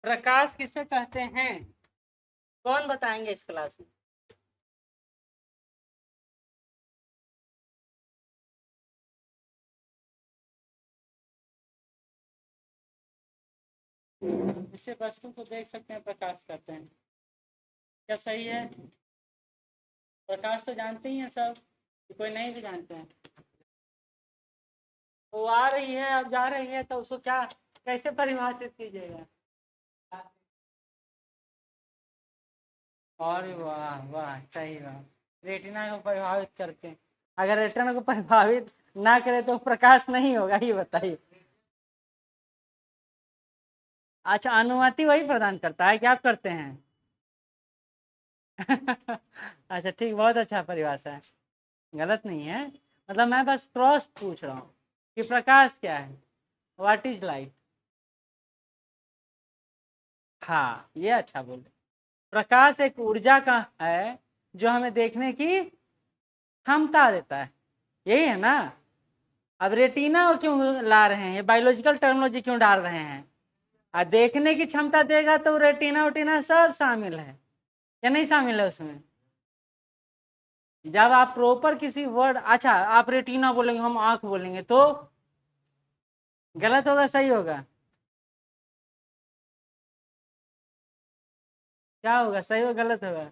प्रकाश किसे कहते हैं? कौन बताएंगे इस क्लास में? इससे वस्तु को देख सकते हैं, प्रकाश कहते हैं। क्या सही है? प्रकाश तो जानते ही हैं सब, कि कोई नहीं भी जानते हैं। वो आ रही है और जा रही है, तो उसको क्या कैसे परिभाषित कीजिएगा? और वाह वाह, सही बात। रेटिना को प्रभावित करते हैं। अगर रेटिना को प्रभावित ना करे तो प्रकाश नहीं होगा, ये बताइए। अच्छा, अनुमति वही प्रदान करता है कि आप करते हैं? अच्छा ठीक, बहुत अच्छा परिभाषा है, गलत नहीं है। मतलब मैं बस क्रॉस पूछ रहा हूँ कि प्रकाश क्या है, व्हाट इज लाइट। हाँ, ये अच्छा बोले। प्रकाश एक ऊर्जा का है जो हमें देखने की क्षमता देता है, यही है ना। अब रेटिना क्यों ला रहे हैं, बायोलॉजिकल टर्मिनोलॉजी क्यों डाल रहे हैं? देखने की क्षमता देगा तो रेटिना वेटिना सब शामिल है, या नहीं शामिल है उसमें? जब आप प्रॉपर किसी वर्ड, अच्छा आप रेटिना बोलेंगे, हम आंख बोलेंगे तो गलत होगा सही होगा? क्या होगा, सही होगा गलत होगा?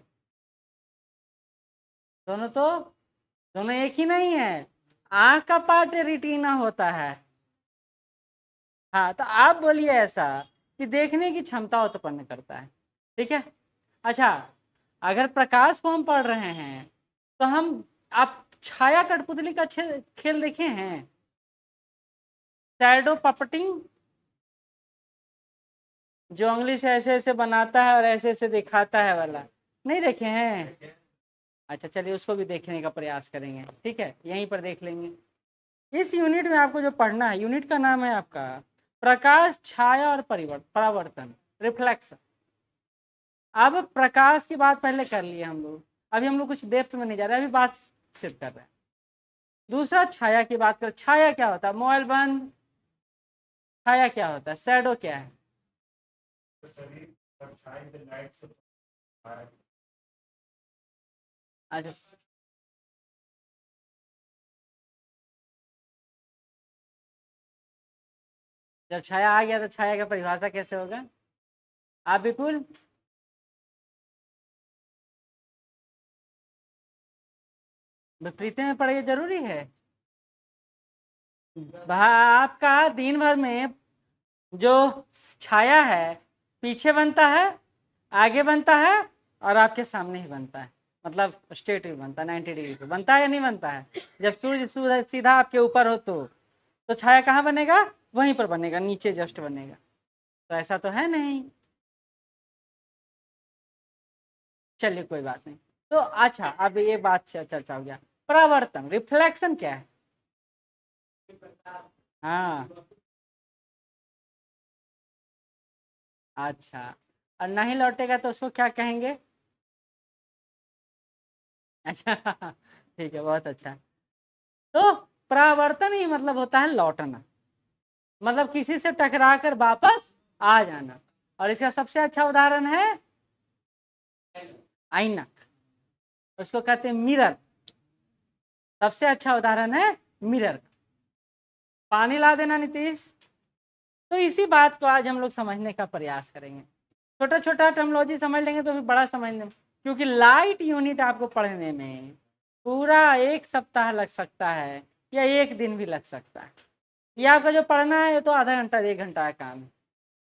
दोनों तो, दोनों एक ही नहीं है। आंख का पार्ट रेटिना होता है। हाँ, तो आप बोलिए ऐसा कि देखने की क्षमता उत्पन्न करता है, ठीक है। अच्छा, अगर प्रकाश को हम पढ़ रहे हैं तो हम, आप छाया कठपुतली का खेल देखे हैं? शैडो पपटिंग, जो उंगली से ऐसे ऐसे बनाता है और ऐसे ऐसे दिखाता है वाला, नहीं देखे हैं? अच्छा चलिए, उसको भी देखने का प्रयास करेंगे, ठीक है, यहीं पर देख लेंगे। इस यूनिट में आपको जो पढ़ना है, यूनिट का नाम है आपका प्रकाश, छाया और परावर्तन, रिफ्लेक्शन। अब प्रकाश की बात पहले कर लिए हम लोग, अभी हम लोग कुछ डेप्थ में नहीं जा रहे, अभी बात सिर्फ कर रहे हैं। दूसरा छाया की बात कर, छाया क्या होता है? मोबाइल बंद। छाया क्या होता है? शैडो क्या है? अच्छा, जब छाया आ गया तो छाया का परिभाषा कैसे होगा? आप विपुल, विपरीत में पढ़िए, जरूरी है। आपका दिन भर में जो छाया है, पीछे बनता है, आगे बनता है, और आपके सामने ही बनता है। मतलब स्ट्रेट भी बनता है, 90 डिग्री पे बनता है या नहीं बनता है? जब सूर्य सीधा आपके ऊपर हो तो छाया कहाँ बनेगा? वहीं पर बनेगा, नीचे जस्ट बनेगा। तो ऐसा तो है नहीं। चलिए कोई बात नहीं। तो अच्छा, अब ये बात चर्चा हो गया। परावर्तन, रिफ्लेक्शन क्या है? हाँ, अच्छा, और नहीं लौटेगा तो उसको क्या कहेंगे? अच्छा ठीक है, बहुत अच्छा। तो परावर्तन ही मतलब होता है लौटना, मतलब किसी से टकरा कर वापस आ जाना। और इसका सबसे अच्छा उदाहरण है आईना, उसको कहते हैं मिरर। सबसे अच्छा उदाहरण है मिरर। पानी ला देना नीतीश। तो इसी बात को आज हम लोग समझने का प्रयास करेंगे। छोटा छोटा टर्मिनोलॉजी समझ लेंगे तो फिर बड़ा समझने में, क्योंकि लाइट यूनिट आपको पढ़ने में पूरा एक सप्ताह लग सकता है या एक दिन भी लग सकता है। ये आपका जो पढ़ना है ये तो आधा घंटा 1 घंटा का काम है।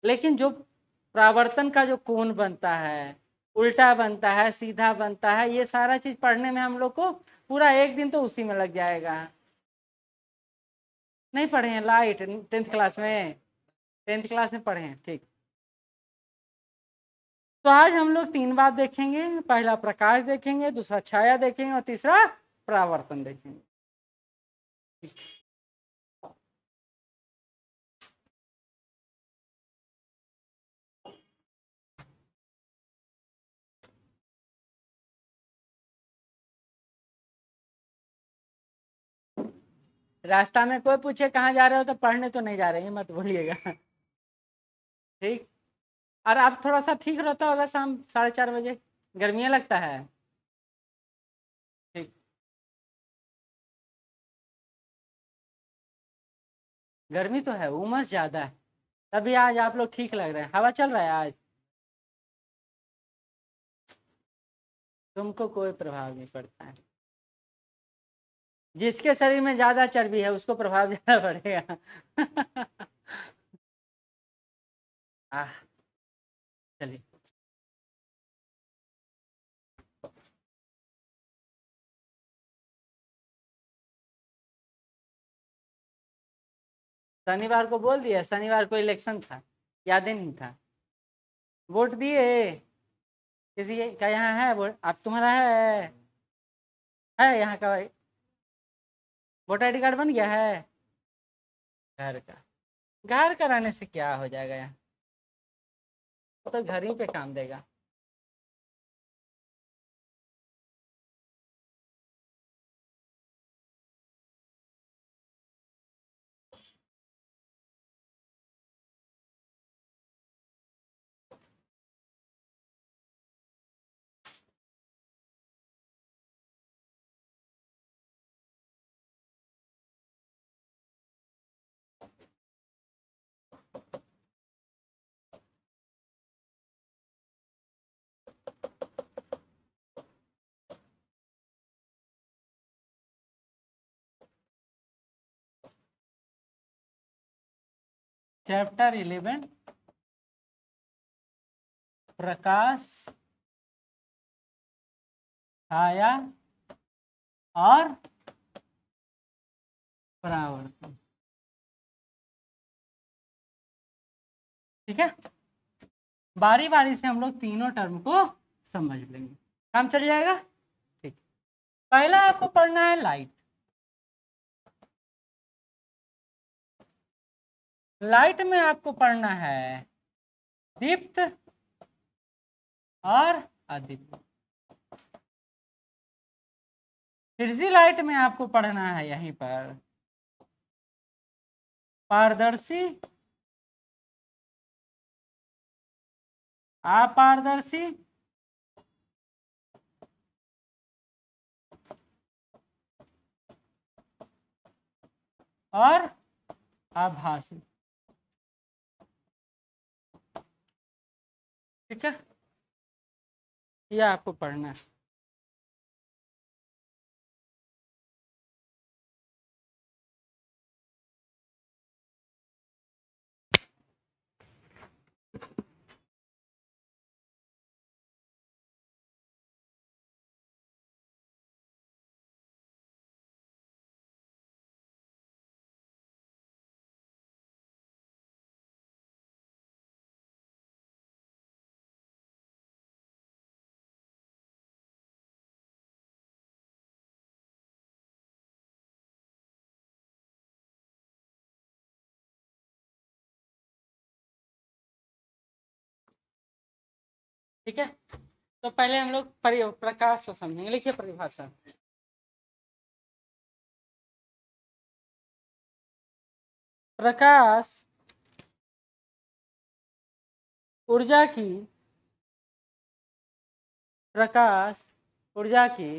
लेकिन जो परावर्तन का जो कोण बनता है, उल्टा बनता है, सीधा बनता है, ये सारा चीज पढ़ने में हम लोग को पूरा एक दिन तो उसी में लग जाएगा। नहीं पढ़े हैं लाइट 10th क्लास में? 10th क्लास में पढ़े हैं, ठीक। तो आज हम लोग 3 बात देखेंगे। पहला प्रकाश देखेंगे, दूसरा छाया देखेंगे, और तीसरा परावर्तन देखेंगे। रास्ता में कोई पूछे कहाँ जा रहे हो तो पढ़ने तो नहीं जा रहे हैं, मत बोलिएगा ठीक। और अब थोड़ा सा ठीक रहता होगा शाम 4:30 बजे, गर्मियाँ लगता है। ठीक, गर्मी तो है, उमस ज़्यादा है, तभी आज आप लोग ठीक लग रहे हैं। हवा चल रहा है आज, तुमको कोई प्रभाव नहीं पड़ता है। जिसके शरीर में ज़्यादा चर्बी है उसको प्रभाव ज़्यादा पड़ेगा। आह, चलिए। शनिवार को बोल दिया, शनिवार को इलेक्शन था, याद ही नहीं था। वोट दिए किसी का? यहाँ है वोट? आप तुम्हारा है यहाँ का? वोटर ID कार्ड बन गया है घर का? घर कराने से क्या हो जाएगा यहाँ, वो तो घर ही पे काम देगा। चैप्टर 11 प्रकाश, छाया और परावर्तन। ठीक है, बारी बारी से हम लोग तीनों टर्म को समझ लेंगे, काम चल जाएगा। ठीक, पहला आपको पढ़ना है लाइट। लाइट में आपको पढ़ना है दीप्त और अदीप्त। फिर लाइट में आपको पढ़ना है यहीं पर पारदर्शी, अपारदर्शी और आभासी। ठीक है, यह आपको पढ़ना है। ठीक है, तो पहले हम लोग प्रकाश को समझेंगे। लिखिए परिभाषा। प्रकाश ऊर्जा की, प्रकाश ऊर्जा की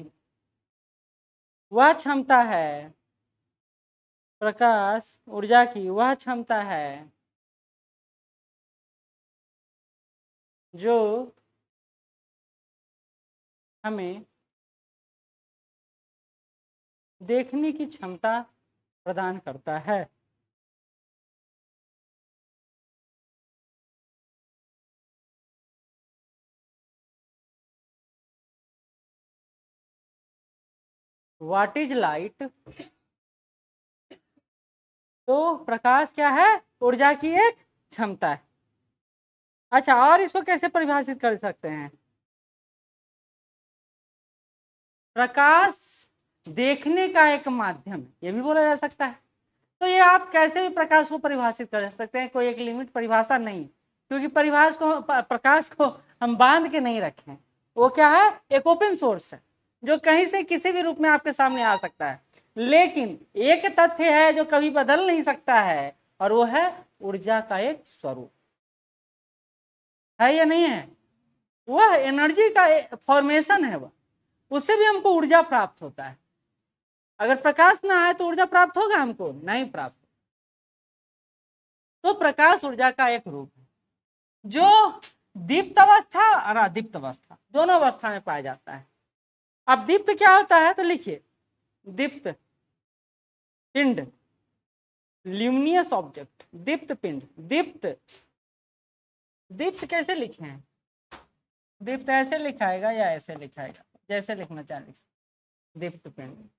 वह क्षमता है, प्रकाश ऊर्जा की वह क्षमता है जो हमें देखने की क्षमता प्रदान करता है। What is light? तो प्रकाश क्या है? ऊर्जा की एक क्षमता है। अच्छा, और इसको कैसे परिभाषित कर सकते हैं? प्रकाश देखने का एक माध्यम है, ये भी बोला जा सकता है। तो ये आप कैसे भी प्रकाश को परिभाषित कर सकते हैं, कोई एक लिमिट परिभाषा नहीं, क्योंकि प्रकाश को हम बांध के नहीं रखें। वो क्या है? एक ओपन सोर्स है जो कहीं से किसी भी रूप में आपके सामने आ सकता है। लेकिन एक तथ्य है जो कभी बदल नहीं सकता है, और वो है ऊर्जा का एक स्वरूप। है या नहीं है? वह एनर्जी का फॉर्मेशन है, वह उससे भी हमको ऊर्जा प्राप्त होता है। अगर प्रकाश ना आए तो ऊर्जा प्राप्त होगा हमको? नहीं प्राप्त। तो प्रकाश ऊर्जा का एक रूप है जो दीप्त अवस्था और अदीप्त अवस्था दोनों अवस्था में पाया जाता है। अब दीप्त क्या होता है तो लिखिए, दीप्त पिंड, ल्यूमिनियस ऑब्जेक्ट, दीप्त पिंड। दीप्त, दीप्त कैसे लिखे हैं? दीप्त ऐसे लिखाएगा या ऐसे लिखाएगा? जैसे लिखना चाहिए, दीप्त पिंड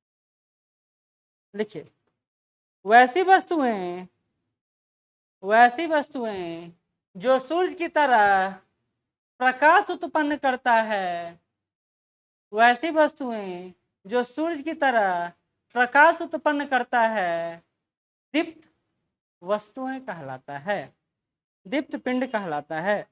लिखिए। वैसी वस्तुएं, वैसी वस्तुएं जो सूर्य की तरह प्रकाश उत्पन्न करता है, वैसी वस्तुएं जो सूर्य की तरह प्रकाश उत्पन्न करता है, दीप्त वस्तुएं कहलाता है, दीप्त पिंड कहलाता है।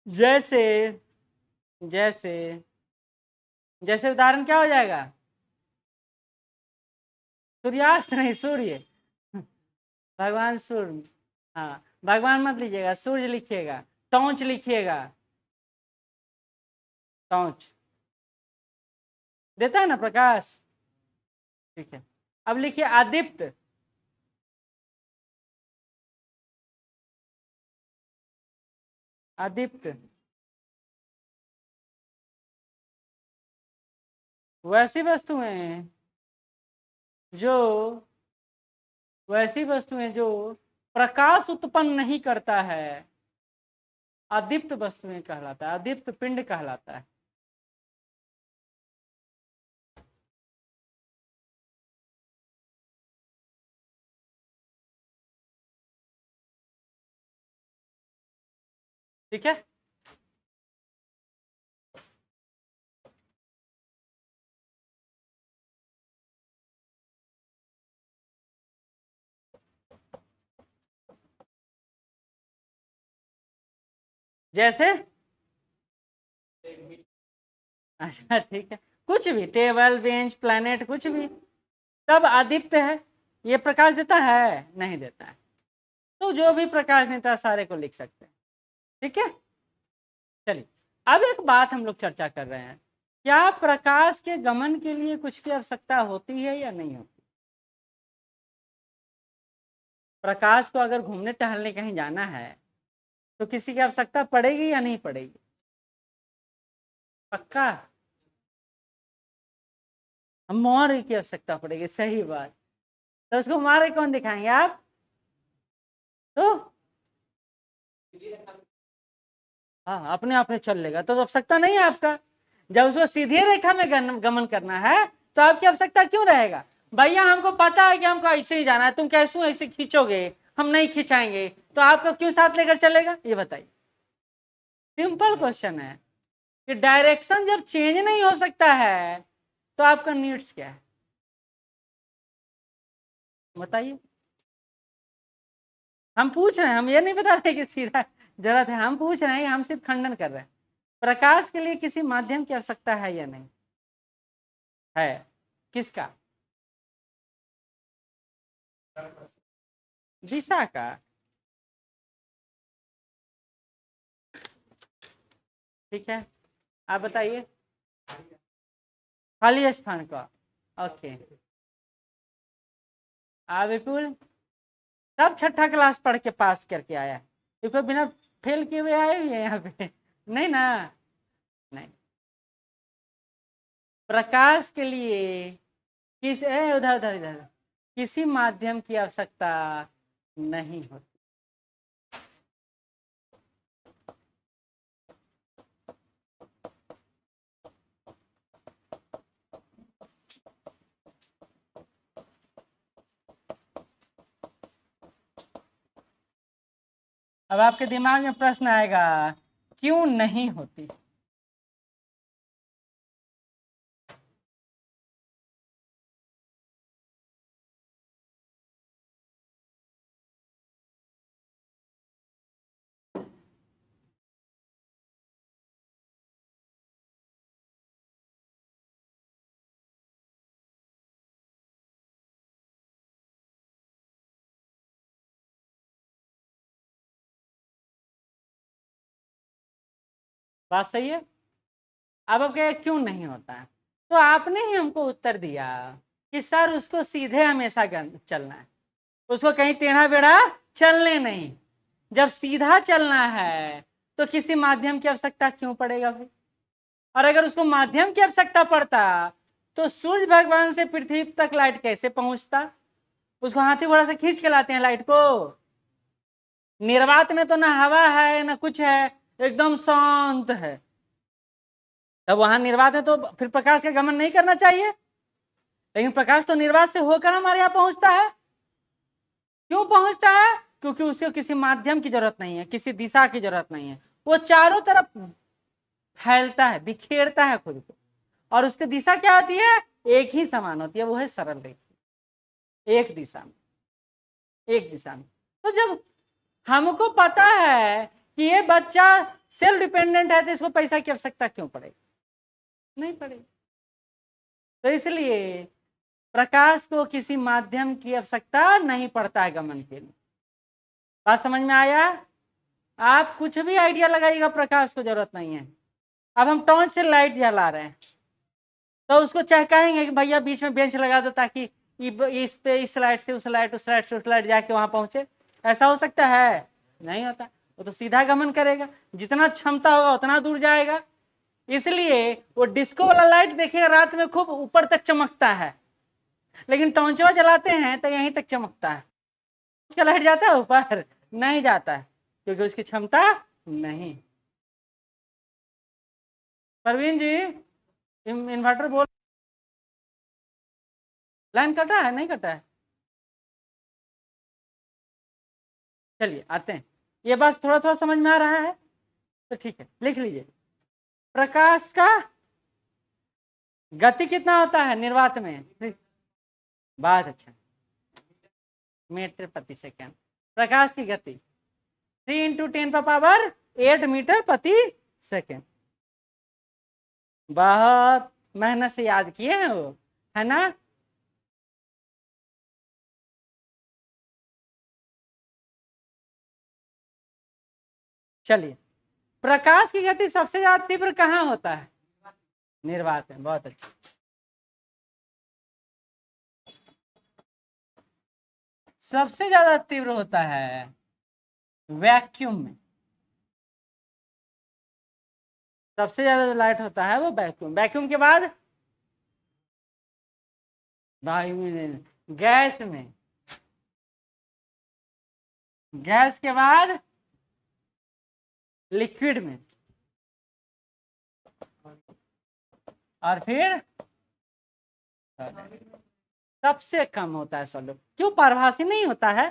जैसे जैसे जैसे उदाहरण क्या हो जाएगा? सूर्यास्त नहीं, सूर्य। भगवान सूर्य, हाँ भगवान मत लीजिएगा, सूर्य लिखिएगा। टॉर्च लिखिएगा, टॉर्च देता है ना प्रकाश, ठीक है। अब लिखिए आदित्य, आदित्य वैसी वस्तुएं जो, वैसी वस्तुएं जो प्रकाश उत्पन्न नहीं करता है, अदीप्त वस्तुएं कहलाता है, अदीप्त पिंड कहलाता है। ठीक है। जैसे अच्छा ठीक है, कुछ भी, टेबल बेंच प्लैनेट कुछ भी, सब आदित्य है। ये प्रकाश देता है? नहीं देता है। तो जो भी प्रकाश देता है सारे को लिख सकते हैं। ठीक है, चलिए अब एक बात हम लोग चर्चा कर रहे हैं, क्या प्रकाश के गमन के लिए कुछ की आवश्यकता होती है या नहीं होती? प्रकाश को अगर घूमने टहलने कहीं जाना है तो किसी की आवश्यकता पड़ेगी या नहीं पड़ेगी? पक्का? हम मोहर की आवश्यकता पड़ेगी, सही बात। तो उसको मारे कौन दिखाएंगे आप? तो हाँ अपने आप में चल लेगा, तो आवश्यकता नहीं है आपका। जब उसको सीधी रेखा में गमन करना है तो आपकी आवश्यकता क्यों रहेगा? भैया हमको पता है कि हमको ऐसे ही जाना है, तुम कैसे ऐसे खींचोगे, हम नहीं खिंचाएंगे, तो आपको क्यों साथ लेकर चलेगा ये बताइए। सिंपल क्वेश्चन है कि डायरेक्शन जब चेंज नहीं हो सकता है तो आपका नीड्स क्या है बताइए। हम पूछ रहे हैं, हम ये नहीं बता रहे कि सीधा जरूरत है, हम पूछ रहे हैं, हम सिर्फ खंडन कर रहे हैं। प्रकाश के लिए किसी माध्यम की आवश्यकता है या नहीं है? किसका? दिशा का? ठीक है, आप बताइए। खाली स्थान का, ओके। विपुल सब छठा क्लास पढ़ के पास करके आया है, देखो बिना फेल किए हुए आए हुए हैं यहाँ पे। नहीं ना? नहीं। प्रकाश के लिए उधर उधर इधर किसी माध्यम की आवश्यकता नहीं होती। अब आपके दिमाग में प्रश्न आएगा, क्यों नहीं होती? बात सही है। अब आप कहे क्यों नहीं होता है, तो आपने ही हमको उत्तर दिया कि सर उसको सीधे हमेशा चलना है, उसको कहीं टेढ़ा बेढ़ा चलने नहीं। जब सीधा चलना है तो किसी माध्यम की आवश्यकता क्यों पड़ेगा फिर? और अगर उसको माध्यम की आवश्यकता पड़ता तो सूर्य भगवान से पृथ्वी तक लाइट कैसे पहुंचता? उसको हाथी घोड़ा से खींच के लाते हैं लाइट को। निर्वात में तो ना हवा है ना कुछ है, एकदम शांत है। तब वहां निर्वात है तो फिर प्रकाश का गमन नहीं करना चाहिए, लेकिन प्रकाश तो निर्वात से होकर हमारे यहाँ पहुंचता है। क्यों पहुंचता है? क्योंकि उसे किसी माध्यम की जरूरत नहीं है, किसी दिशा की जरूरत नहीं है, वो चारों तरफ फैलता है, बिखेरता है खुद को। और उसकी दिशा क्या होती है? एक ही समान होती है, वो है सरल रेखा, एक दिशा में, एक दिशा में। तो जब हमको पता है कि ये बच्चा सेल्फ डिपेंडेंट है तो इसको पैसा की आवश्यकता क्यों पड़ेगी? नहीं पड़ेगी। तो इसलिए प्रकाश को किसी माध्यम की आवश्यकता नहीं पड़ता है गमन के लिए। बात समझ में आया? आप कुछ भी आइडिया लगाइएगा, प्रकाश को जरूरत नहीं है। अब हम टॉर्च से लाइट जला रहे हैं तो उसको चाहे कहेंगे कि भैया बीच में बेंच लगा दो ताकि इस पे इस लाइट से उस लाइट, उस लाइट से उस लाइट जाके वहां पहुंचे। ऐसा हो सकता है? नहीं होता। वो तो सीधा गमन करेगा, जितना क्षमता होगा उतना दूर जाएगा। इसलिए वो डिस्को वाला लाइट देखिएगा रात में खूब ऊपर तक चमकता है, लेकिन टॉर्चवा जलाते हैं तो यहीं तक चमकता है। उसका लाइट जाता है ऊपर? नहीं जाता है, क्योंकि उसकी क्षमता नहीं। परवीन जी, इन्वर्टर बोल, लाइन कटा है नहीं कटा है? चलिए आते हैं, ये बस थोड़ा थोड़ा समझ में आ रहा है तो ठीक है, लिख लीजिए। प्रकाश का गति कितना होता है निर्वात में? बहुत अच्छा, मीटर प्रति सेकेंड। प्रकाश की गति 3 × 10⁸ मीटर प्रति सेकेंड। बहुत मेहनत से याद किए हैं वो, है ना? चलिए, प्रकाश की गति सबसे ज्यादा तीव्र कहाँ होता है? निर्वात में। बहुत अच्छा। सबसे ज्यादा तीव्र होता है वैक्यूम में। सबसे ज्यादा जो लाइट होता है वो वैक्यूम। वैक्यूम के बाद वायु में, गैस में, गैस के बाद लिक्विड में, और फिर सबसे कम होता है सॉलिड। क्यों? पारभासी नहीं होता है,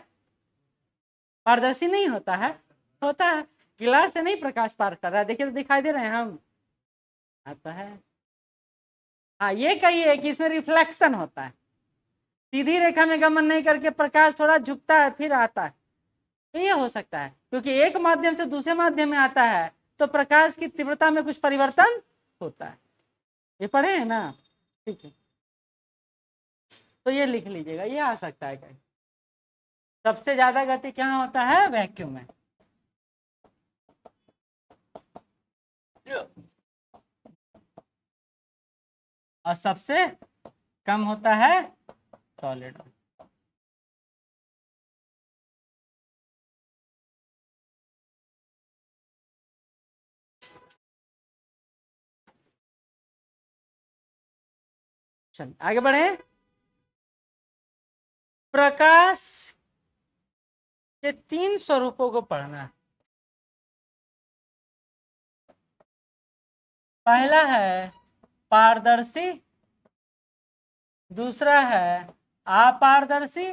पारदर्शी नहीं होता है? होता है। गिलास से नहीं प्रकाश पार कर रहा है, देखिए तो दिखाई दे रहे हैं हम, आता है। हाँ, ये कहिए कि इसमें रिफ्लेक्शन होता है, सीधी रेखा में गमन नहीं करके प्रकाश थोड़ा झुकता है फिर आता है। तो ये हो सकता है क्योंकि एक माध्यम से दूसरे माध्यम में आता है तो प्रकाश की तीव्रता में कुछ परिवर्तन होता है। ये पढ़े हैं ना? ठीक है, तो ये लिख लीजिएगा, ये आ सकता है कहीं। सबसे ज्यादा गति क्या होता है? वैक्यूम में। और सबसे कम होता है सॉलिड। चलिए आगे बढ़े। प्रकाश के 3 स्वरूपों को पढ़ना है। पहला है पारदर्शी, दूसरा है अपारदर्शी,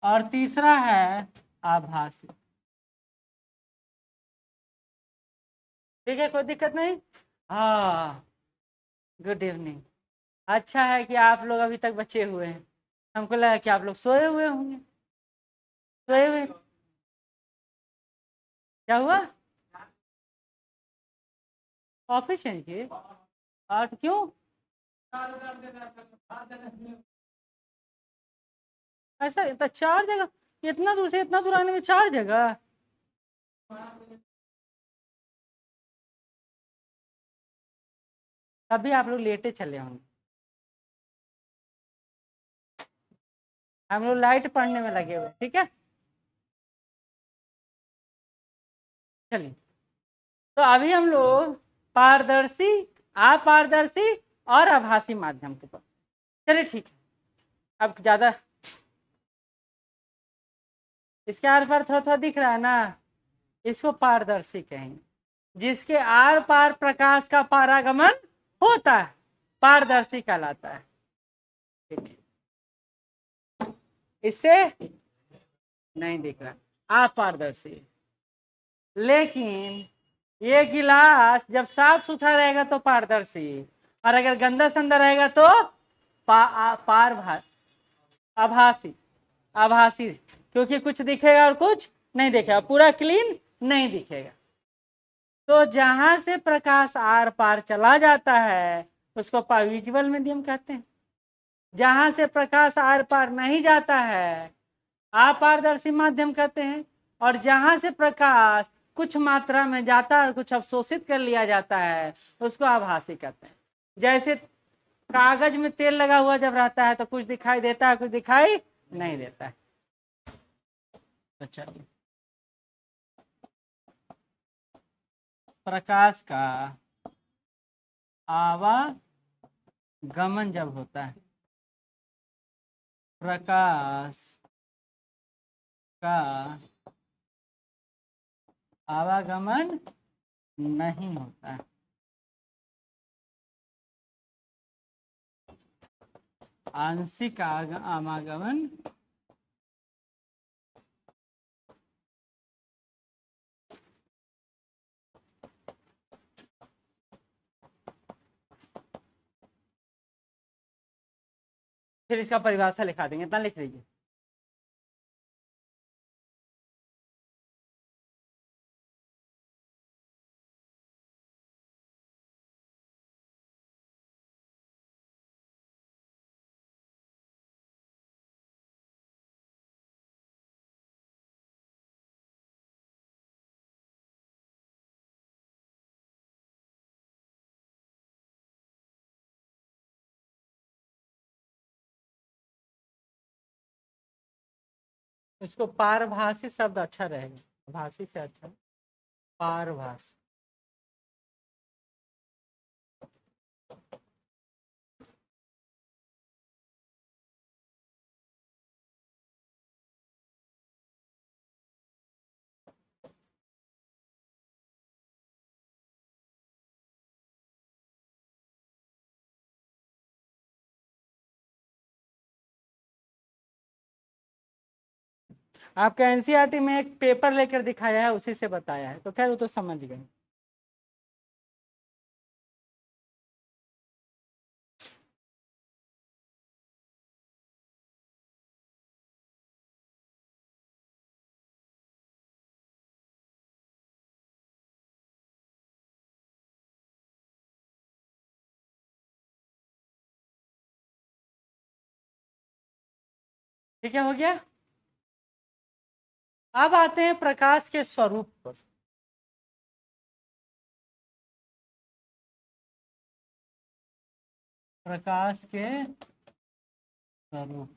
और तीसरा है आभासी। ठीक है, कोई दिक्कत नहीं। हाँ, गुड इवनिंग। अच्छा है कि आप लोग अभी तक बचे हुए हैं, हमको लगा कि आप लोग सोए हुए होंगे। सोए हुए? क्या हुआ? ऑफिस चेंज किए? और क्यों? ऐसा तो 4 जगह? इतना दूर से इतना दूर आने में 4 जगह। तभी आप लोग लेटे चले होंगे। हम लोग लाइट पढ़ने में लगे हुए, ठीक है। चलिए, तो अभी हम लोग पारदर्शी, अपारदर्शी और आभासी माध्यम के ऊपर। चलिए ठीक है, अब ज्यादा इसके आर पार थोड़ा थोड़ा दिख रहा है ना, इसको पारदर्शी कहेंगे। जिसके आर पार प्रकाश का पारागमन होता है, पारदर्शी कहलाता है। ठीक है, इससे नहीं दिख रहा, अपारदर्शी। लेकिन ये गिलास जब साफ सुथरा रहेगा तो पारदर्शी, और अगर गंदा संदा रहेगा तो आभासी। आभासी क्योंकि कुछ दिखेगा और कुछ नहीं दिखेगा, पूरा क्लीन नहीं दिखेगा। तो जहां से प्रकाश आर पार चला जाता है उसको विजुअल मीडियम कहते हैं। जहां से प्रकाश आर पार नहीं जाता है अपारदर्शी माध्यम कहते हैं। और जहां से प्रकाश कुछ मात्रा में जाता है और कुछ अवशोषित कर लिया जाता है उसको आभासी कहते हैं। जैसे कागज में तेल लगा हुआ जब रहता है तो कुछ दिखाई देता है, कुछ दिखाई नहीं देता है। तो चलिए, प्रकाश का आवागमन जब होता है, प्रकाश का आवागमन नहीं होता है, आंशिक आवागमन फिर इसका परिभाषा लिखा देंगे, इतना लिख लीजिए। इसको पारभासी शब्द अच्छा रहेगा, भाषी से अच्छा पारभासी। आपका एनसीईआरटी में एक पेपर लेकर दिखाया है, उसी से बताया है, तो खैर वो तो समझ गए। ठीक है, हो गया। अब आते हैं प्रकाश के स्वरूप पर। प्रकाश के स्वरूप,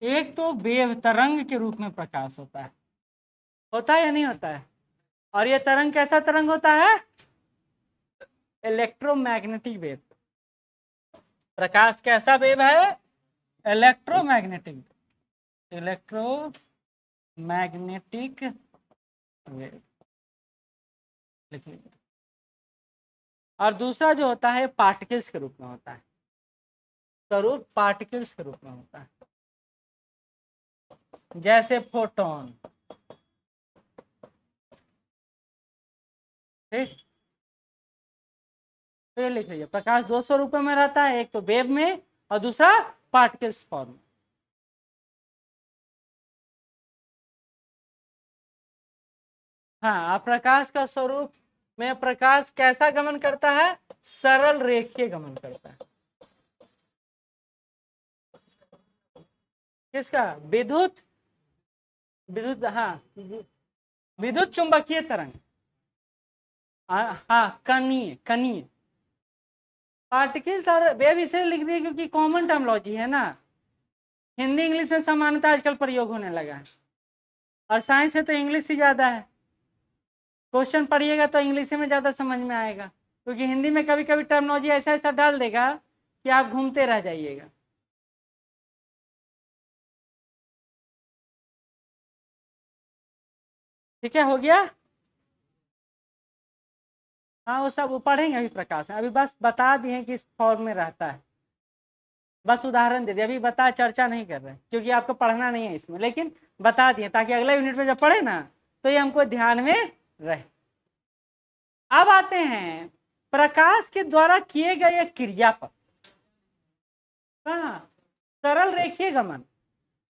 एक तो वेव तरंग के रूप में प्रकाश होता है या नहीं होता है। और ये तरंग कैसा तरंग होता है, इलेक्ट्रोमैग्नेटिक वेव। प्रकाश कैसा वेव है, इलेक्ट्रोमैग्नेटिक, इलेक्ट्रोमैग्नेटिक वेव। और दूसरा जो होता है पार्टिकल्स के रूप में होता है, स्वरूप पार्टिकल्स के रूप में होता है, जैसे फोटोन। ठीक, तो ये लिख लीजिए, प्रकाश दो स्वरूपों में रहता है, एक तो वेव में और दूसरा पार्टिकल्स फॉर्म में। हाँ, प्रकाश का स्वरूप में प्रकाश कैसा गमन करता है, सरल रेखीय गमन करता है। किसका? विद्युत, विद्युत, हाँ, विद्युत चुंबकीय तरंग। हाँ, कणीय, कणीय पार्टिकल्स। और वेव इसलिए लिख दिए क्योंकि कॉमन टर्मोलॉजी है ना, हिंदी इंग्लिश में समानता आजकल प्रयोग होने लगा है, और साइंस है तो इंग्लिश ही ज्यादा है। क्वेश्चन पढ़िएगा तो इंग्लिश में ज्यादा समझ में आएगा, क्योंकि हिंदी में कभी कभी टर्मोलॉजी ऐसा ऐसा डाल देगा कि आप घूमते रह जाइएगा। ठीक है, हो गया। हाँ, वो सब वो पढ़ेंगे अभी प्रकाश में, अभी बस बता दिए कि इस फॉर्म में रहता है, बस उदाहरण दे दिए, अभी बता चर्चा नहीं कर रहे क्योंकि आपको पढ़ना नहीं है इसमें, लेकिन बता दिए ताकि अगले यूनिट में जब पढ़े ना तो ये हमको ध्यान में रहे। अब आते हैं प्रकाश के द्वारा किए गए क्रिया पर। हाँ, सरल रेखीय गमन,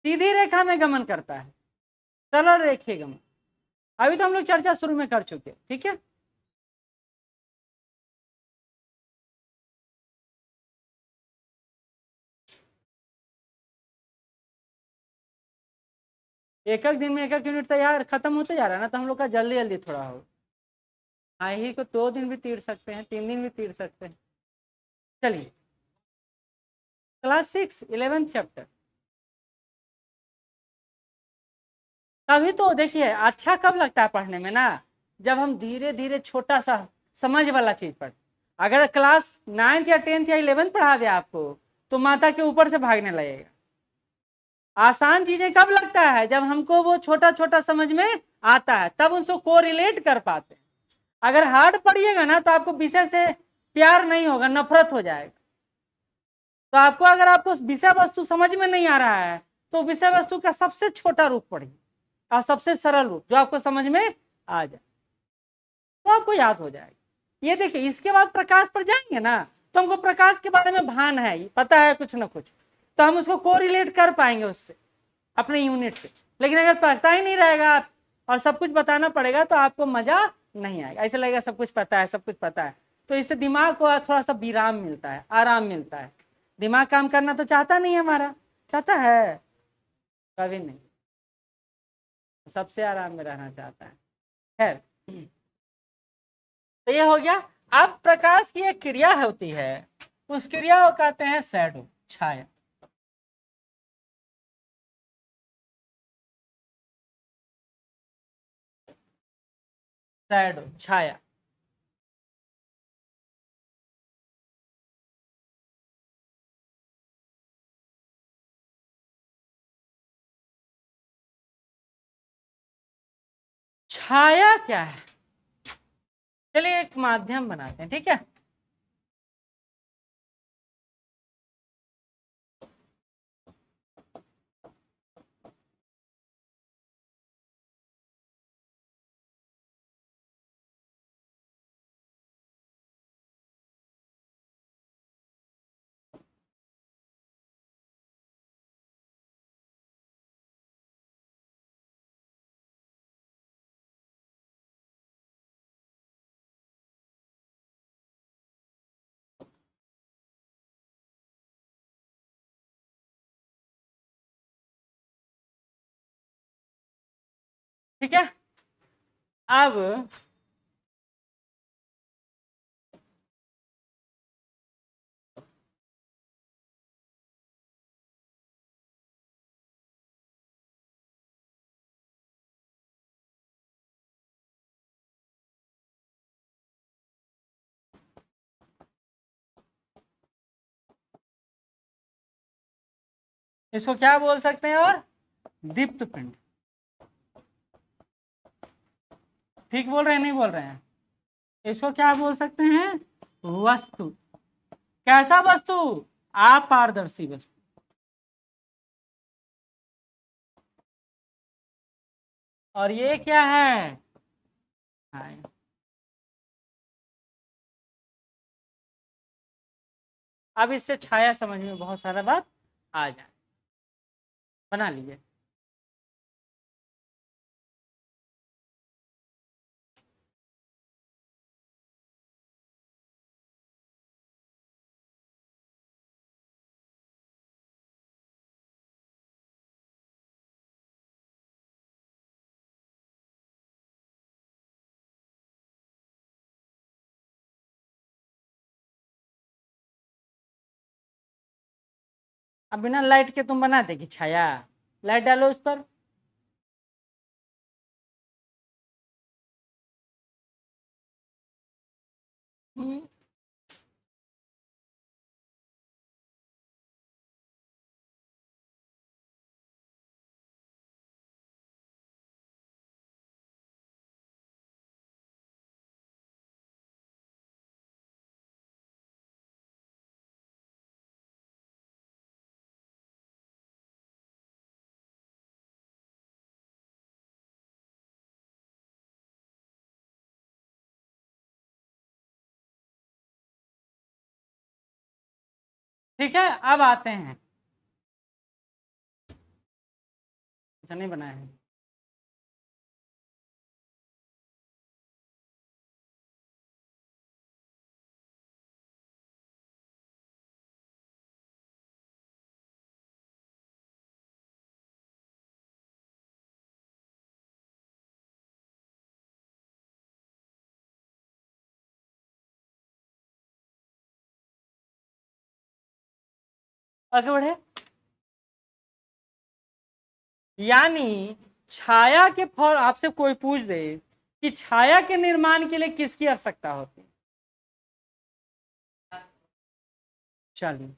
सीधी रेखा में गमन करता है, सरल रेखीय गमन। अभी तो हम लोग चर्चा शुरू में कर चुके, ठीक है। एक एक दिन में एक एक यूनिट तैयार खत्म होते जा रहा है ना, तो हम लोग का जल्दी जल्दी थोड़ा हो। हाँ, ही को 2 दिन भी तीर सकते हैं, 3 दिन भी तीर सकते हैं। चलिए, क्लास 6 11th चैप्टर। तभी तो देखिए अच्छा कब लगता है पढ़ने में ना, जब हम धीरे धीरे छोटा सा समझ वाला चीज पढ़। अगर क्लास 9th या 10th या 11th पढ़ा दे आपको तो माता के ऊपर से भागने लगेगा। आसान चीजें कब लगता है? जब हमको वो छोटा छोटा समझ में आता है, तब उसको कोरिलेट कर पाते हैं। अगर हार्ड पढ़िएगा ना तो आपको विषय से प्यार नहीं होगा, नफरत हो जाएगा। तो आपको, अगर आपको विषय वस्तु समझ में नहीं आ रहा है तो विषय वस्तु का सबसे छोटा रूप पढ़िए और सबसे सरल रूप जो आपको समझ में आ जाए, तो आपको याद हो जाएगा। ये देखिए, इसके बाद प्रकाश पर जाएंगे ना तो हमको प्रकाश के बारे में भान है, पता है कुछ ना कुछ, तो हम उसको कोरिलेट कर पाएंगे उससे, अपने यूनिट से। लेकिन अगर पता ही नहीं रहेगा और सब कुछ बताना पड़ेगा तो आपको मजा नहीं आएगा, ऐसा लगेगा सब कुछ पता है, सब कुछ पता है। तो इससे दिमाग को थोड़ा सा विराम मिलता है, आराम मिलता है। दिमाग काम करना तो चाहता नहीं है हमारा, चाहता है? कभी नहीं, सबसे आराम में रहना चाहता है। खैर, तो ये हो गया। अब प्रकाश की एक क्रिया होती है, उस क्रिया को कहते हैं शैडो, छाया। शैडो, छाया। छाया क्या है? चलिए एक माध्यम बनाते हैं, ठीक है। ठीक है, अब इसको क्या बोल सकते हैं? और दीप्त पिंड। ठीक बोल रहे हैं, नहीं बोल रहे हैं? इसको क्या बोल सकते हैं? वस्तु। कैसा वस्तु? अपारदर्शी वस्तु। और ये क्या है? हाँ, अब इससे छाया समझ में बहुत सारा बात आ जाए, बना लीजिए। अब बिना लाइट के तुम बना देगी छाया? लाइट डालो उस पर। ठीक है, अब आते हैं, अच्छा नहीं बनाया है। आगे बढ़े। यानी छाया के फॉर आपसे कोई पूछ दे कि छाया के निर्माण के लिए किसकी आवश्यकता होती है, चलिए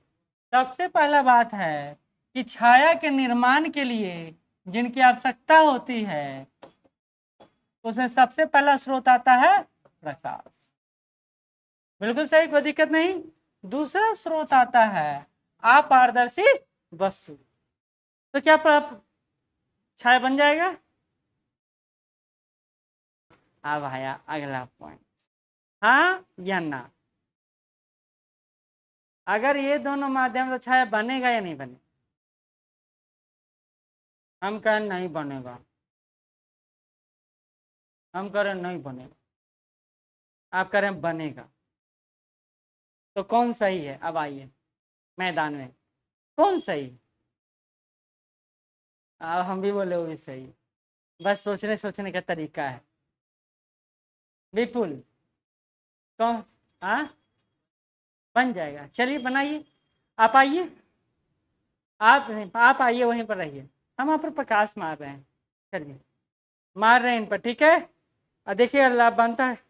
सबसे पहला बात है कि छाया के निर्माण के लिए जिनकी आवश्यकता होती है उसमें सबसे पहला स्रोत आता है प्रकाश। बिल्कुल सही, कोई दिक्कत नहीं। दूसरा स्रोत आता है अपारदर्शी वस्तु। तो क्या छाया बन जाएगा? अब आया अगला पॉइंट, हाँ या ना। अगर ये दोनों माध्यम से छाया बनेगा या नहीं बनेगा? हम कहें नहीं बनेगा, हम कह रहे नहीं बनेगा, आप कह रहे हैं बनेगा। तो कौन सही है? अब आइए मैदान में, कौन सही है? अब हम भी बोले वो भी सही है, बस सोचने सोचने का तरीका है। विपुल कौन? हाँ बन जाएगा, चलिए बनाइए। आप आइए, आप आइए, वहीं पर रहिए, हम आप पर प्रकाश मार रहे हैं, चलिए मार रहे हैं इन पर, ठीक है। और देखिए अल्लाह बनता है।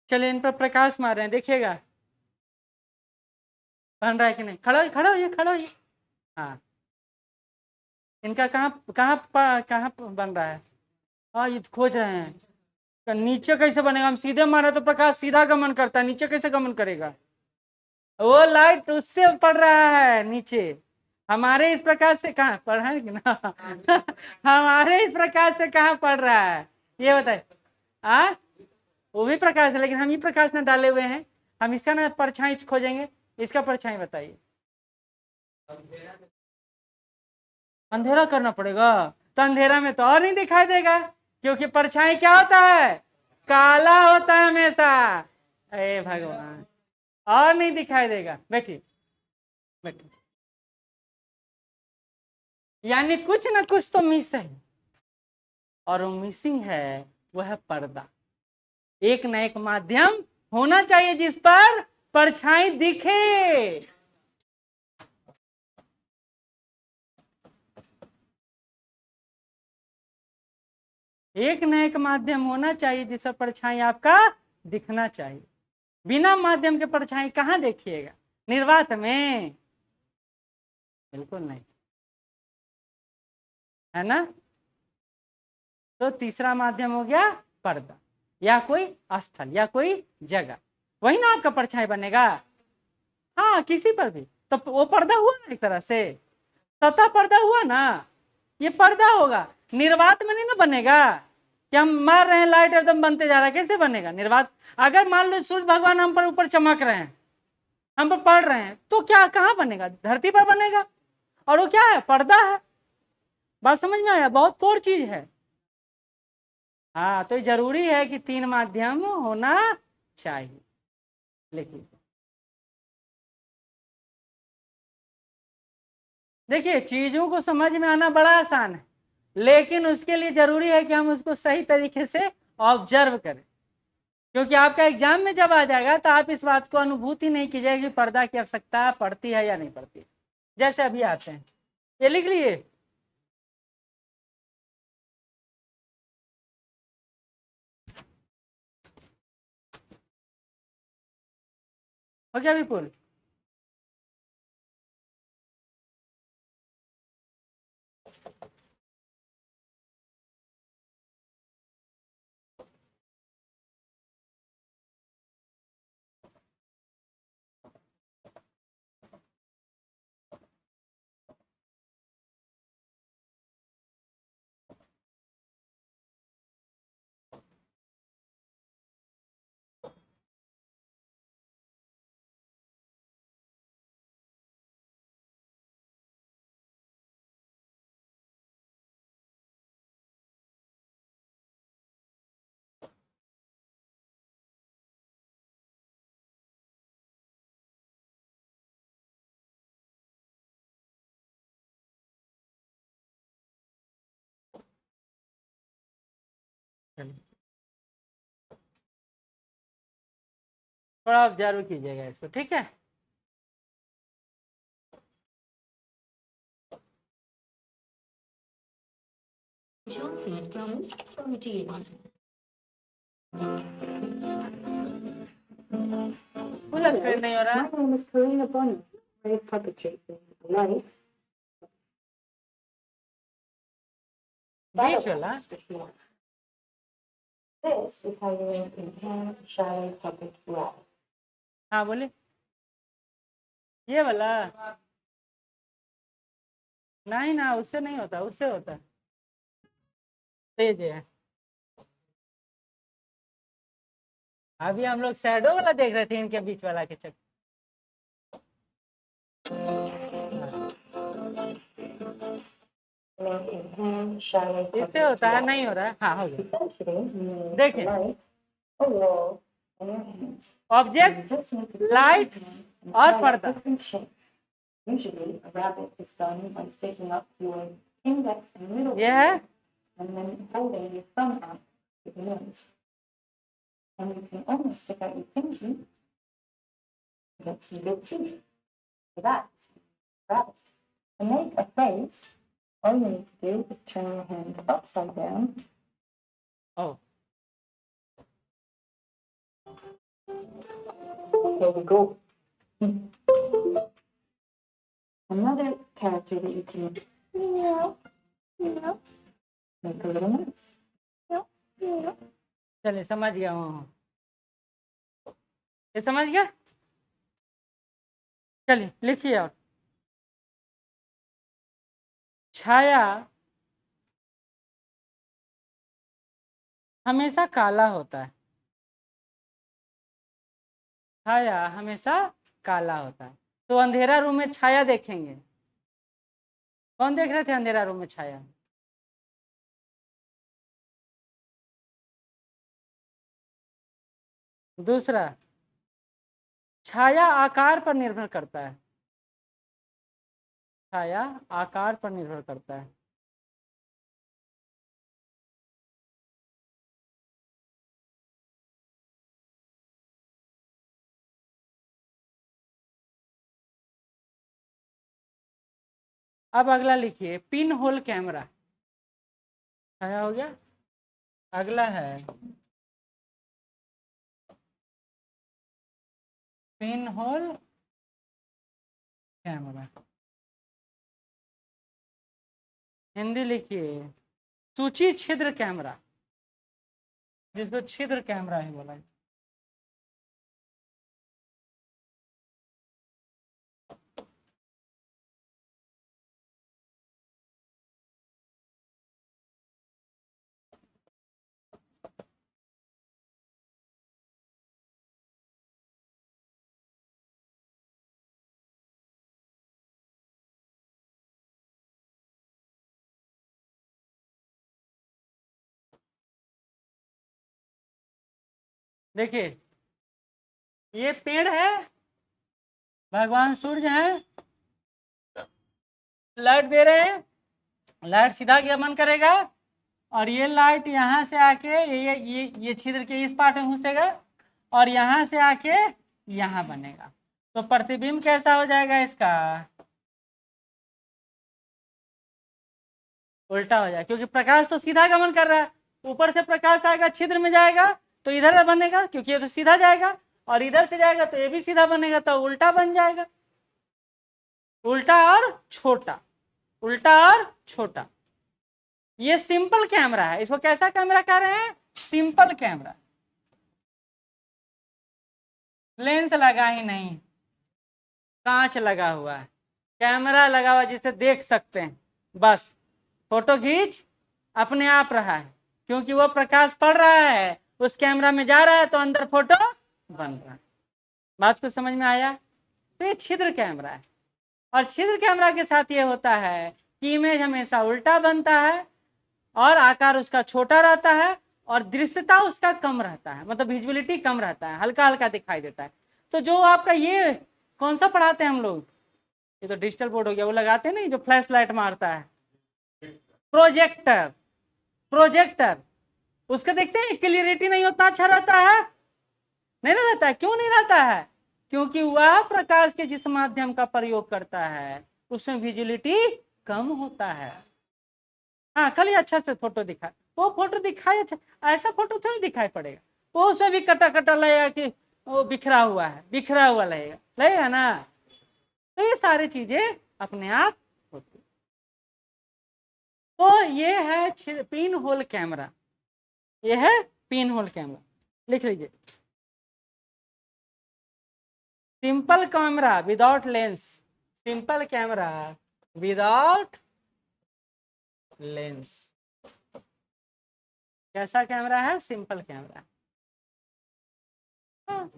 चलिए इन पर प्रकाश मार रहे हैं, देखिएगा बन रहा है कि नहीं। खड़ा होइए, खड़ा होइए। हाँ इनका कहाँ कहाँ कहाँ बन रहा है? हाँ ये खोज रहे हैं, तो नीचे कैसे बनेगा? हम सीधे मारे तो प्रकाश सीधा गमन करता है, नीचे कैसे गमन करेगा? वो लाइट उससे पड़ रहा है नीचे, हमारे इस प्रकाश से कहाँ पड़ रहा है कि ना? हमारे इस प्रकाश से कहाँ पड़ रहा है ये बताए? आ वो भी प्रकाश है, लेकिन हम ही प्रकाश ना डाले हुए हैं, हम इसका ना परछाई खोजेंगे। इसका परछाई बताइए। अंधेरा करना पड़ेगा, तो अंधेरा में तो और नहीं दिखाई देगा, क्योंकि परछाई क्या होता है? काला होता है हमेशा। अरे भगवान, और नहीं दिखाई देगा। बैठिए बैठिए, यानी कुछ ना कुछ तो मिस है, और वो मिसिंग है वो है पर्दा। एक न एक माध्यम होना चाहिए जिस पर परछाई दिखे। एक न एक माध्यम होना चाहिए जिस पर परछाई आपका दिखना चाहिए। बिना माध्यम के परछाई कहाँ देखिएगा? निर्वात में? बिल्कुल नहीं, है ना। तो तीसरा माध्यम हो गया पर्दा, या कोई स्थल या कोई जगह, वही ना आपका परछाई बनेगा। हाँ किसी पर भी, तो वो पर्दा हुआ ना, एक तरह से सतह पर्दा हुआ ना, ये पर्दा होगा। निर्वात में नहीं ना बनेगा कि हम मार रहे हैं लाइट एकदम बनते जा रहा है, कैसे बनेगा निर्वात? अगर मान लो सूर्य भगवान हम पर ऊपर चमक रहे हैं, हम पर पड़ रहे हैं, तो क्या कहाँ बनेगा? धरती पर बनेगा, और वो क्या है? पर्दा है। बात समझ में आया? बहुत कोर चीज है। हाँ तो जरूरी है कि तीन माध्यम होना चाहिए। लिखिए देखिए चीजों को समझ में आना बड़ा आसान है, लेकिन उसके लिए जरूरी है कि हम उसको सही तरीके से ऑब्जर्व करें, क्योंकि आपका एग्जाम में जब आ जाएगा तो आप इस बात को अनुभूति नहीं कीजिएगा कि पर्दा की आवश्यकता पड़ती है या नहीं पड़ती। जैसे अभी आते हैं, ये लिख लिए। हो गया विपुल? थोड़ा ऑब्जर्व कीजिएगा इसको, ठीक है। फुल स्क्रीन नहीं हो रहा। My name is Karina Bonner. Raised puppetry light. बीच वाला। This is how you make a hand shadow puppet rabbit. हाँ बोले, ये वाला नहीं ना, उससे नहीं होता, उससे होता है, तेज है। अभी हम लोग शैडो वाला देख रहे थे, इनके बीच वाला के चक्कर। इससे होता है, नहीं हो रहा है। हाँ हो गया। देखें, ऑब्जेक्ट, लाइट और पर्दा। Usually, a rabbit is done by sticking up your index and middle ये है, and then holding your thumb out to the nose. And you can almost stick out your pinky. Get some big teeth. So that's a rabbit. To make a face, all you need to do is turn your hand upside down. oh, There we go. Another character that you can make a little mouse. चलिए समझ गया हूँ, ये समझ गया। चलिए लिखिए। और छाया हमेशा काला होता है, छाया हमेशा काला होता है। तो अंधेरा रूम में छाया देखेंगे, कौन देख रहे थे अंधेरा रूम में छाया? दूसरा, छाया आकार पर निर्भर करता है, छाया आकार पर निर्भर करता है। अब अगला लिखिए, पिन होल कैमरा। छाया हो गया। अगला है पिन होल कैमरा। हिंदी लिखिए, सूची छिद्र कैमरा, जिसको छिद्र कैमरा ही बोला है। देखिए, ये पेड़ है, भगवान सूर्य हैं, लाइट दे रहे हैं, लाइट सीधा गमन करेगा और ये लाइट यहाँ से आके ये छिद्र के इस पार्ट में घुसेगा और यहाँ से आके यहाँ बनेगा। तो प्रतिबिंब कैसा हो जाएगा इसका? उल्टा हो जाएगा, क्योंकि प्रकाश तो सीधा गमन कर रहा है, ऊपर से प्रकाश आएगा छिद्र में जाएगा तो इधर बनेगा, क्योंकि ये तो सीधा जाएगा, और इधर से जाएगा तो ये भी सीधा बनेगा, तो उल्टा बन जाएगा। उल्टा और छोटा, उल्टा और छोटा। ये सिंपल कैमरा है। इसको कैसा कैमरा कह रहे हैं? Simple camera. लेंस लगा ही नहीं, कांच लगा हुआ है, कैमरा लगा हुआ जिसे देख सकते हैं, बस फोटो खींच अपने आप रहा है, क्योंकि वो प्रकाश पड़ रहा है, उस कैमरा में जा रहा है, तो अंदर फोटो बन रहा है। बात को समझ में आया? तो ये छिद्र कैमरा है, और छिद्र कैमरा के साथ ये होता है कि इमेज हमेशा उल्टा बनता है और आकार उसका छोटा रहता है और दृश्यता उसका कम रहता है, मतलब विजुअलिटी कम रहता है, हल्का हल्का दिखाई देता है। तो जो आपका ये कौन सा पढ़ाते हैं हम लोग, ये तो डिजिटल बोर्ड हो गया, वो लगाते हैं ना जो फ्लैश लाइट मारता है, प्रोजेक्टर, प्रोजेक्टर, उसका देखते हैं क्लियरिटी नहीं उतना अच्छा रहता है, नहीं ना रहता है। क्यों नहीं रहता है? क्योंकि वह प्रकाश के जिस माध्यम का प्रयोग करता है उसमें विजुअलिटी कम होता है। हाँ, खाली अच्छा से फोटो दिखाए, वो फोटो दिखाए अच्छा, ऐसा फोटो थोड़ी दिखाई पड़ेगा, वो उसमें भी कटा कटा लगेगा कि वो बिखरा हुआ है, बिखरा हुआ लगेगा, लगेगा ना। तो ये सारी चीजें अपने आप होती। तो ये है पिन होल कैमरा, ये है पिन होल कैमरा, लिख लीजिए। Simple camera without lens, simple camera without lens. कैसा कैमरा है? Simple camera. हाँ।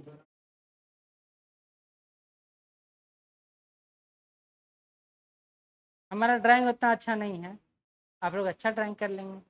हमारा ड्राइंग उतना अच्छा नहीं है, आप लोग अच्छा ड्राइंग कर लेंगे।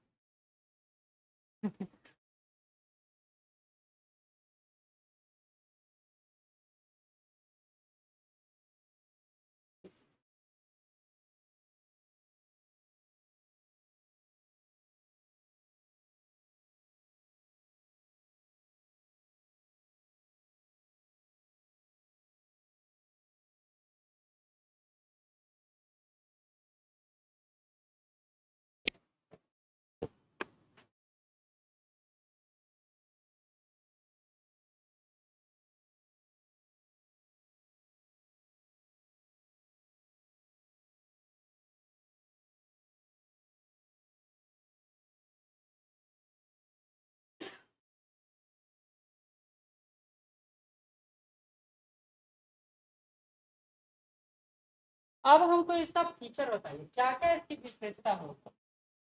अब हमको इसका फीचर बताइए, क्या क्या इसकी विशेषता होगा।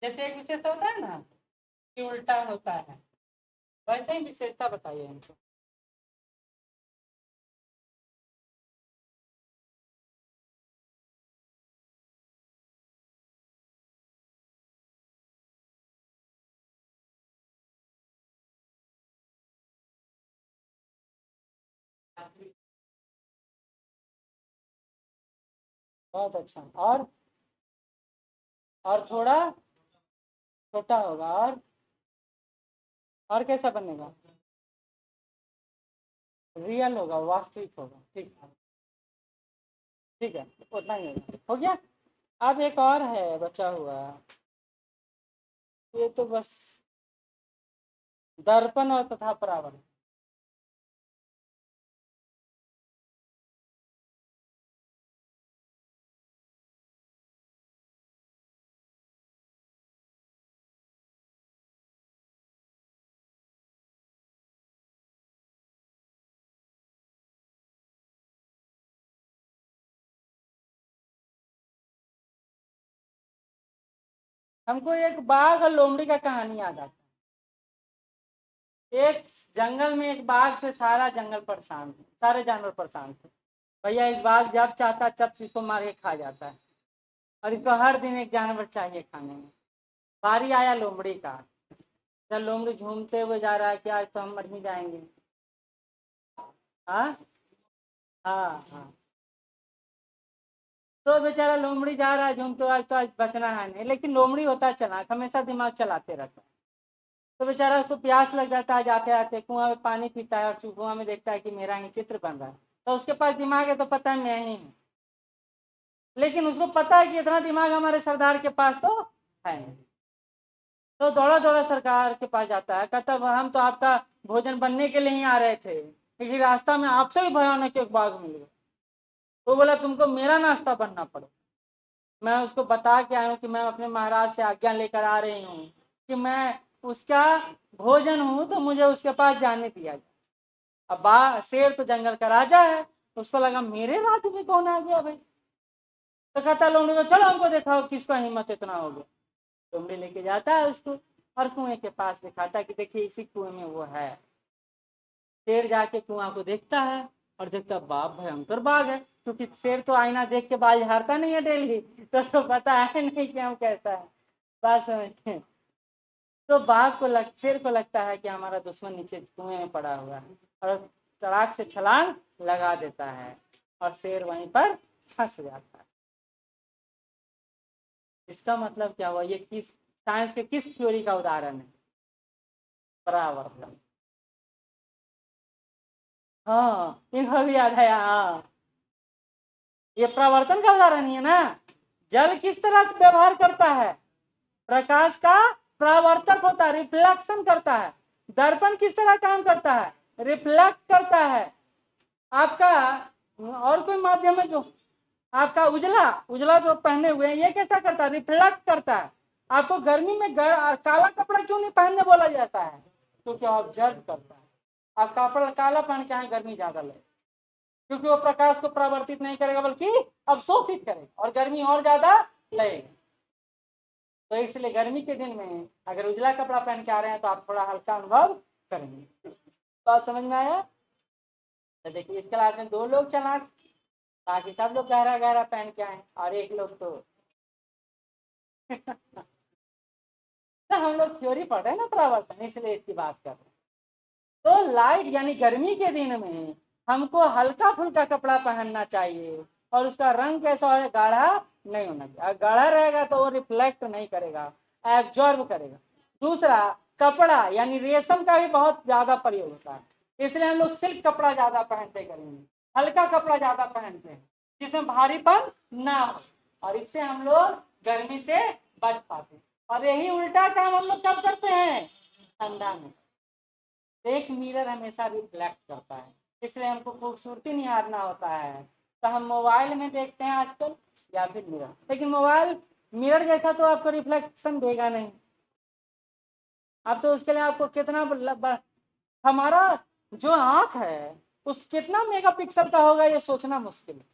जैसे एक विशेषता होता है ना कि उल्टा होता है, वैसे ही विशेषता बताइए हमको। बहुत अच्छा। और थोड़ा छोटा होगा, और कैसा बनेगा? रियल होगा, वास्तविक होगा। ठीक है, ठीक है, उतना ही होगा, हो गया। अब एक और है बचा हुआ, ये तो बस दर्पण और तथा परावर्तन। हमको एक बाघ और लोमड़ी का कहानी याद आता है। एक जंगल में एक बाघ से सारा जंगल परेशान थे, सारे जानवर परेशान थे। भैया एक बाघ जब चाहता तब इसको मार के खा जाता है, और इसको हर दिन एक जानवर चाहिए खाने में। बारी आया लोमड़ी का। जब लोमड़ी झूमते हुए जा रहा है कि आज तो हम मर ही जाएंगे। हाँ, हाँ, हाँ। तो बेचारा लोमड़ी जा रहा है झूम, तो आज बचना है नहीं, लेकिन लोमड़ी होता है चालाक, हमेशा दिमाग चलाते रहता है। तो बेचारा उसको प्यास लग जाता है, जाते आते कुआं में पानी पीता है, और कुआं में देखता है कि मेरा ही चित्र बन रहा है। तो उसके पास दिमाग है, तो पता है मैं ही हूँ, लेकिन उसको पता है कि इतना दिमाग हमारे सरदार के पास तो है नहीं। तो दौड़ा दौड़ा सरकार के पास जाता है, कहता है हम तो आपका भोजन बनने के लिए ही आ रहे थे, लेकिन रास्ता में आपसे ही भयानक एक बाघ मिल गया। तो बोला तुमको मेरा नाश्ता बनना पड़े। मैं उसको बता के आया हूँ कि मैं अपने महाराज से आज्ञा लेकर आ रही हूँ कि मैं उसका भोजन हूँ, तो मुझे उसके पास जाने दिया जाए। अब शेर तो जंगल का राजा है, उसको लगा मेरे राज्य में कौन आ गया भाई। तो कहता लोमड़ी को चलो हमको दिखाओ किसका हिम्मत इतना हो गया। लोमड़ी लेके जाता है उसको, और कुएं के पास दिखाता है कि देखिए इसी कुएं में वो है। शेर जाके कुआं को देखता है, और देखता बाप भयंकर बाघ है, क्योंकि शेर तो आईना देख के बाल झाड़ता नहीं है डेली, तो उसको पता है नहीं कि हम कैसा है। बात समझते। तो शेर को लगता है कि हमारा दुश्मन नीचे कुएं में पड़ा हुआ है, और तड़ाक से छलांग लगा देता है, और शेर वहीं पर फंस जाता है। इसका मतलब क्या हुआ, ये किस साइंस के किस थ्योरी का उदाहरण है? परावर्तन। हाँ, इनको भी याद है। हाँ, ये परावर्तन का उदाहरण ही है ना। जल किस तरह व्यवहार करता है? प्रकाश का परावर्तक होता है, रिफ्लेक्शन करता है। दर्पण किस तरह काम करता है? रिफ्लेक्ट करता है। आपका और कोई माध्यम है जो आपका उजला उजला जो पहने हुए हैं, ये कैसा करता है? रिफ्लेक्ट करता है। आपको गर्मी में काला कपड़ा क्यों नहीं पहनने बोला जाता है? क्योंकि ऑब्जर्व करता है। आप कपड़ा काला पहन के आए, गर्मी ज्यादा लगे, क्योंकि वो प्रकाश को परावर्तित नहीं करेगा बल्कि अवशोषित करेगा, और गर्मी और ज्यादा लगेगा। तो इसलिए गर्मी के दिन में अगर उजला कपड़ा पहन के आ रहे हैं तो आप थोड़ा हल्का अनुभव करेंगे। बात समझ में आया? तो देखिए इस क्लास में 2 लोग चालाक, बाकी सब लोग गहरा गहरा पहन के आए, और एक लोग तो तो हम लोग थ्योरी पढ़ रहे हैं ना परावर्तन, इसलिए इसकी बात कर रहे हैं। तो लाइट यानी गर्मी के दिन में हमको हल्का फुल्का कपड़ा पहनना चाहिए, और उसका रंग कैसा हो, गाढ़ा नहीं होना चाहिए। गाढ़ा रहेगा तो वो रिफ्लेक्ट नहीं करेगा, एब्जॉर्ब करेगा। दूसरा, कपड़ा यानी रेशम का भी बहुत ज्यादा प्रयोग होता है, इसलिए हम लोग सिल्क कपड़ा ज्यादा पहनते करेंगे, हल्का कपड़ा ज्यादा पहनते हैं, जिसमें भारीपन ना हो, और इससे हम लोग गर्मी से बच पाते हैं। और यही उल्टा काम हम लोग कब करते हैं? ठंडा में। एक मिरर हमेशा रिफ्लेक्ट करता है, इसलिए हमको खूबसूरती निहारना होता है, तो हम मोबाइल में देखते हैं आजकल, या फिर मिरर। लेकिन मोबाइल मिरर जैसा तो आपको रिफ्लेक्शन देगा नहीं। अब तो उसके लिए आपको कितना हमारा जो आंख है उस कितना मेगापिक्सल का होगा, ये सोचना मुश्किल है।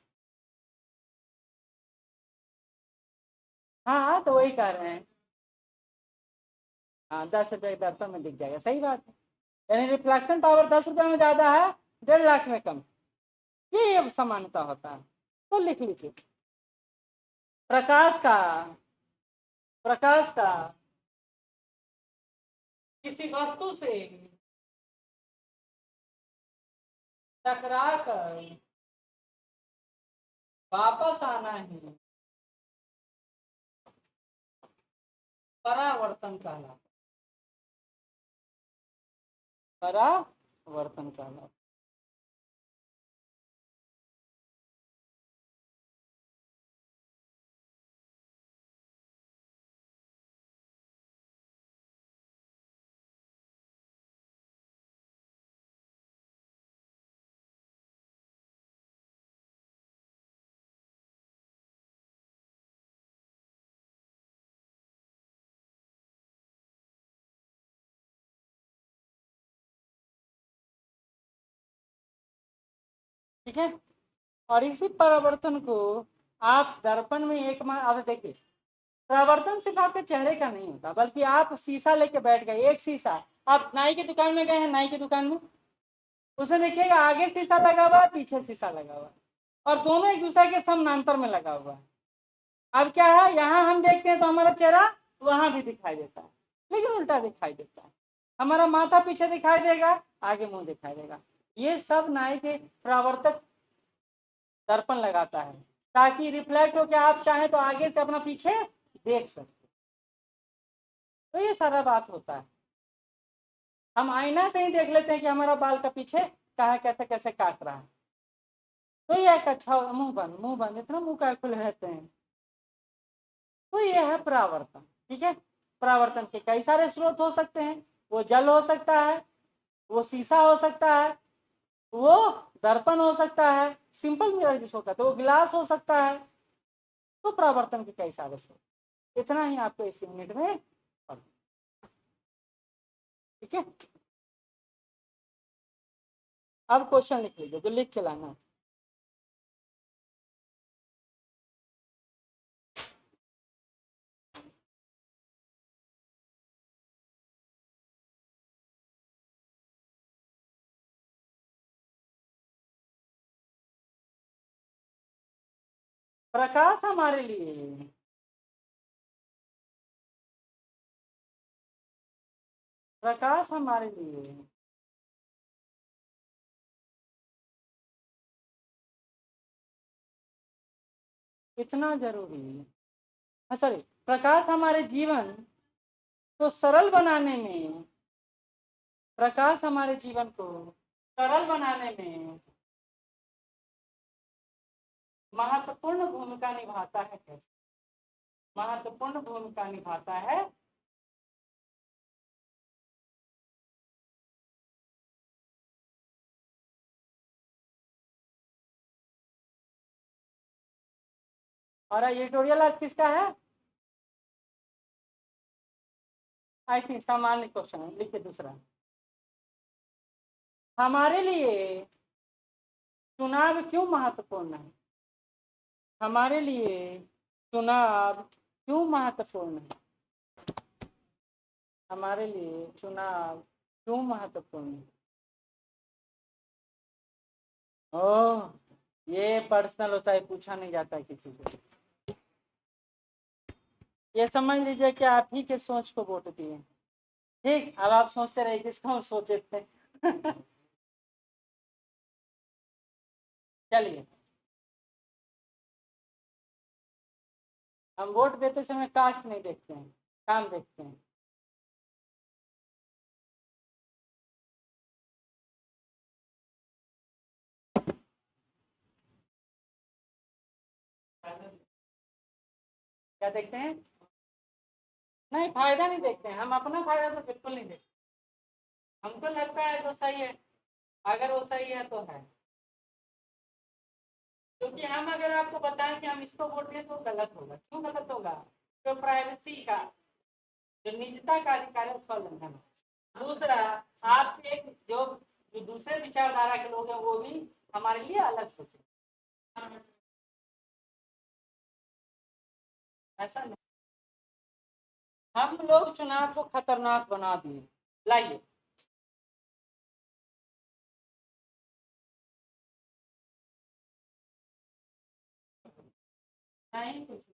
हाँ, तो वही कह रहे हैं। हाँ, 10 रुपये दर्पण में दिख जाएगा, सही बात है। यानी रिफ्लेक्शन पावर 10 रुपये में ज्यादा है, 1.5 लाख में कम, ये समानता होता है। तो लिख लीजिए, प्रकाश का प्रकाश का किसी वस्तु से टकरा कर वापस आना ही परावर्तन कहलाता है। परावर्तन कहलाता है। ठीक है, और इसी परावर्तन को आप दर्पण में अब देखिए, परावर्तन सिर्फ आपके चेहरे का नहीं होता, बल्कि आप शीशा लेके बैठ गए, एक शीशा, आप नाई की दुकान में गए हैं, नाई की दुकान में उसमें देखिएगा आगे शीशा लगा हुआ है, पीछे शीशा लगा हुआ है, और दोनों एक दूसरे के समानांतर में लगा हुआ है। अब क्या है, यहाँ हम देखते हैं तो हमारा चेहरा वहां भी दिखाई देता है, लेकिन उल्टा दिखाई देता है। हमारा माथा पीछे दिखाई देगा, आगे मुंह दिखाई देगा। ये सब नाई के परावर्तक दर्पण लगाता है, ताकि रिफ्लेक्ट होकर आप चाहें तो आगे से अपना पीछे देख सकते। तो ये सारा बात होता है। हम आईना से ही देख लेते हैं कि हमारा बाल का पीछे कहाँ कैसे कैसे काट रहा है। तो ये एक अच्छा मुंह बंद इतना मुंह का खुले रहते हैं। तो ये है परावर्तन। ठीक है, परावर्तन के कई सारे स्रोत हो सकते हैं। वो जल हो सकता है, वो शीशा हो सकता है, वो दर्पण हो सकता है, सिंपल मिरर जिसको कहते हैं, वो गिलास हो सकता है। तो परावर्तन के कई सारे स्रोत, इतना ही आपको इस यूनिट में पढ़ना। ठीक है, अब क्वेश्चन लिख लीजिए, जो लिख के लाना है। प्रकाश हमारे लिए प्रकाश हमारे लिए इतना जरूरी है। हाँ सॉरी, प्रकाश हमारे जीवन को सरल बनाने में, प्रकाश हमारे जीवन को सरल बनाने में महत्वपूर्ण भूमिका निभाता है। कैसे महत्वपूर्ण भूमिका निभाता है? और एडिटोरियल आज किसका है? ऐसी सामान्य क्वेश्चन है, लिखिए दूसरा। हमारे लिए चुनाव क्यों महत्वपूर्ण है? हमारे लिए चुनाव क्यों महत्वपूर्ण है? हमारे लिए चुनाव क्यों महत्वपूर्ण है? ओह, ये पर्सनल होता है, पूछा नहीं जाता है किसी से। ये समझ लीजिए कि आप ही के सोच को वोट दिए। ठीक, अब आप सोचते रहिए किसको हम सोचे थे। चलिए, हम वोट देते समय कास्ट नहीं देखते हैं, काम देखते हैं। क्या देखते हैं? नहीं, फायदा नहीं देखते हैं हम, अपना फायदा तो बिल्कुल नहीं देखते। हमको लगता है तो सही है, अगर वो सही है तो है। क्योंकि हम अगर आपको बताएं कि हम इसको वोट दें तो गलत होगा। क्यों गलत होगा? तो प्राइवेसी का, जो निजता का अधिकार है, उसका उल्लंघन है। दूसरा, आप एक जो दूसरे विचारधारा के लोग हैं वो भी हमारे लिए अलग सोचे। ऐसा नहीं, हम लोग चुनाव को खतरनाक बना दिए। लाइए, नहीं कुछ